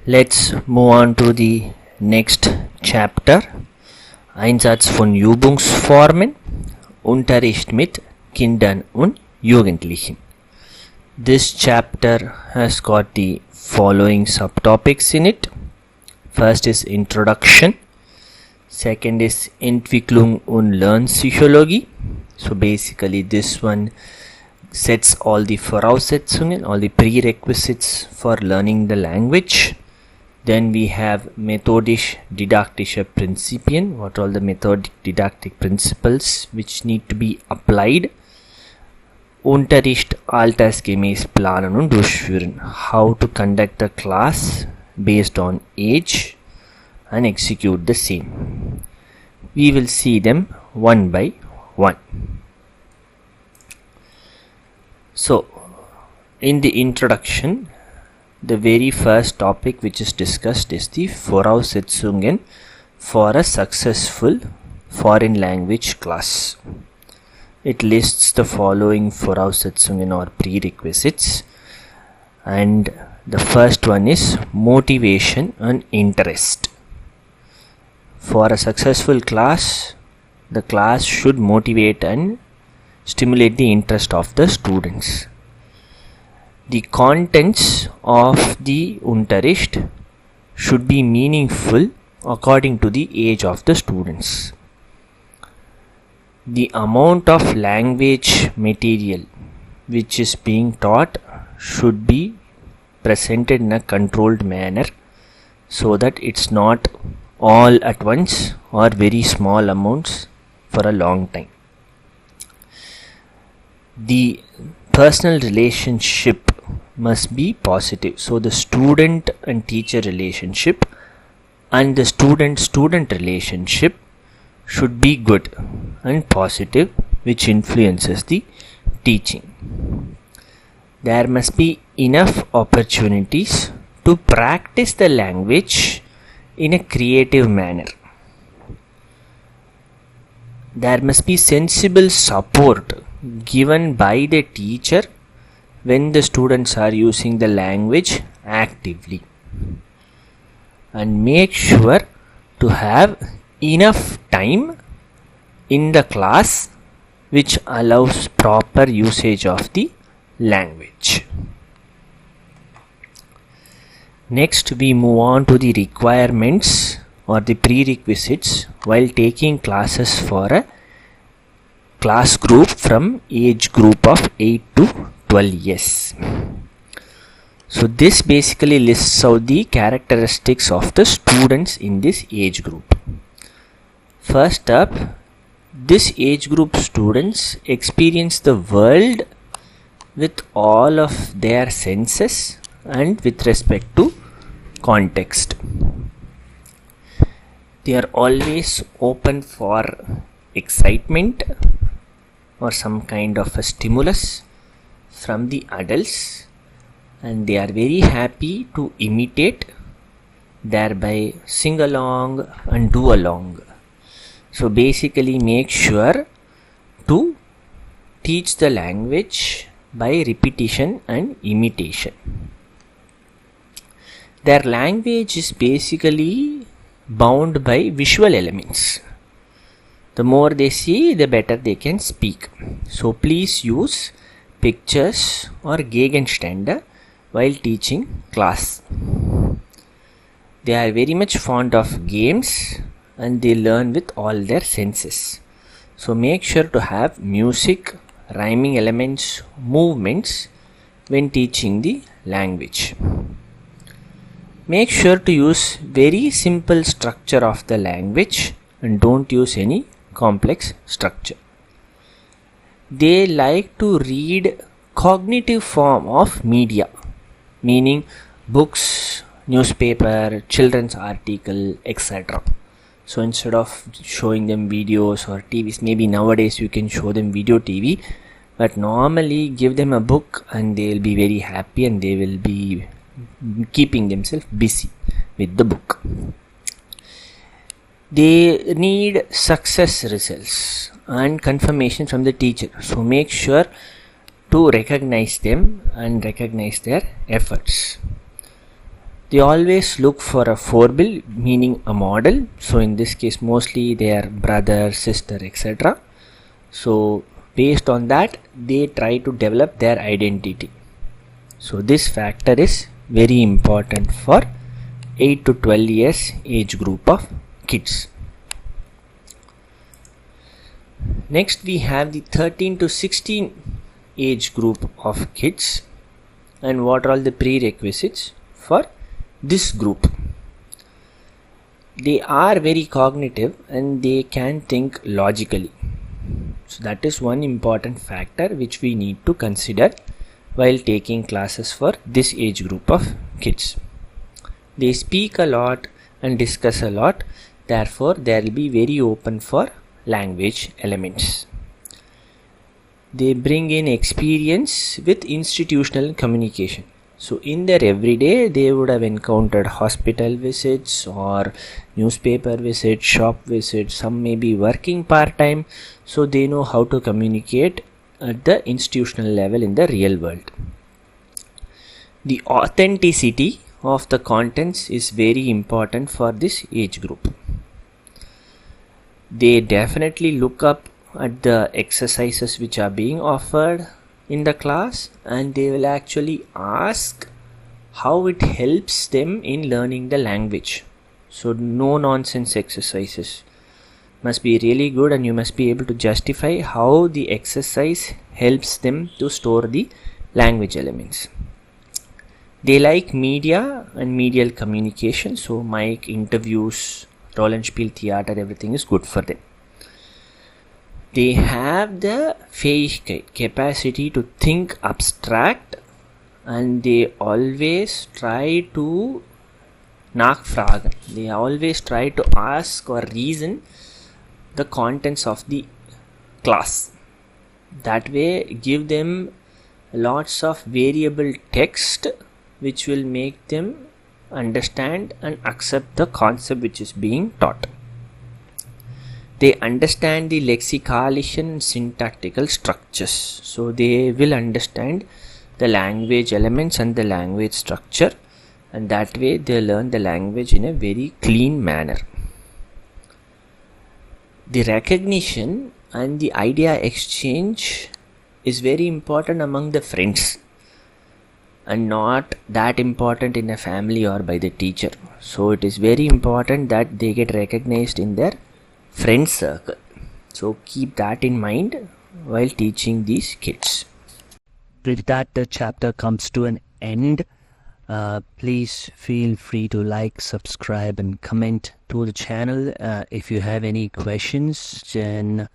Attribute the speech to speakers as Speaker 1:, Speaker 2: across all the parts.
Speaker 1: Let's move on to the next chapter. Einsatz von Übungsformen. Unterricht mit Kindern und Jugendlichen. This chapter has got the following subtopics in it. First is Introduction. Second is Entwicklung und Lernpsychologie. So basically this one sets all the Voraussetzungen, all the prerequisites for learning the language. Then we have methodisch-didaktische Prinzipien, what are all the methodic-didactic principles which need to be applied. Unterricht altersgemäß planen und durchführen, how to conduct the class based on age and execute the same. We will see them one by one. So, in the introduction, the very first topic which is discussed is the Voraussetzungen for a successful foreign language class. It lists the following Voraussetzungen or prerequisites, and the first one is motivation and interest. For a successful class, the class should motivate and stimulate the interest of the students. The contents of the Unterricht should be meaningful according to the age of the students. The amount of language material which is being taught should be presented in a controlled manner so that it's not all at once or very small amounts for a long time. The personal relationship must be positive. So the student and teacher relationship and the student-student relationship should be good and positive, which influences the teaching. There must be enough opportunities to practice the language in a creative manner. There must be sensible support given by the teacher when the students are using the language actively, and make sure to have enough time in the class which allows proper usage of the language. Next, we move on to the requirements or the prerequisites while taking classes for a class group from age group of 8 to 12 years. So this basically lists out the characteristics of the students in this age group. First up, this age group students experience the world with all of their senses and with respect to context. They are always open for excitement or some kind of a stimulus from the adults, and they are very happy to imitate, thereby sing along and do along. So basically make sure to teach the language by repetition and imitation. Their language is basically bound by visual elements. The more they see, the better they can speak. So please use pictures or Gegenstände while teaching class. They are very much fond of games and they learn with all their senses. So make sure to have music, rhyming elements, movements when teaching the language. Make sure to use very simple structure of the language and don't use any complex structure. They like to read cognitive form of media, meaning books, newspaper, children's article, etc. So instead of showing them videos or TVs, maybe nowadays you can show them video TV, but normally give them a book and they will be very happy and they will be keeping themselves busy with the book. They need success results and confirmation from the teacher. So make sure to recognize them and recognize their efforts. They always look for a forebill, meaning a model. So in this case mostly their brother, sister, etc. So based on that they try to develop their identity. So this factor is very important for 8 to 12 years age group of kids. Next we have the 13 to 16 age group of kids, and what are all the prerequisites for this group. They are very cognitive and they can think logically. So that is one important factor which we need to consider while taking classes for this age group of kids. They speak a lot and discuss a lot, therefore they will be very open for language elements. They bring in experience with institutional communication. So in their everyday they would have encountered hospital visits or newspaper visits, shop visits, some may be working part-time, so they know how to communicate at the institutional level in the real world. The authenticity of the contents is very important for this age group. They definitely look up at the exercises which are being offered in the class, and they will actually ask how it helps them in learning the language. So no nonsense exercises, must be really good, and you must be able to justify how the exercise helps them to store the language elements. They like media and medial communication, so mic, interviews, Rollenspiel, theater, everything is good for them. They have the Fähigkeit, capacity to think abstract, and they always try to nachfragen. They always try to ask or reason the contents of the class. That way give them lots of variable text which will make them understand and accept the concept which is being taught. They understand the lexicalisation and syntactical structures. So they will understand the language elements and the language structure, and that way they learn the language in a very clean manner. The recognition and the idea exchange is very important among the friends and not that important in a family or by the teacher. So it is very important that they get recognized in their friend circle. So keep that in mind while teaching these kids.
Speaker 2: With that, the chapter comes to an end. Please feel free to like, subscribe and comment to the channel. If you have any questions, then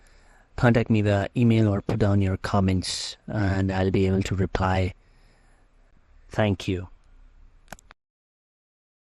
Speaker 2: contact me via email or put down your comments and I'll be able to reply. Thank you.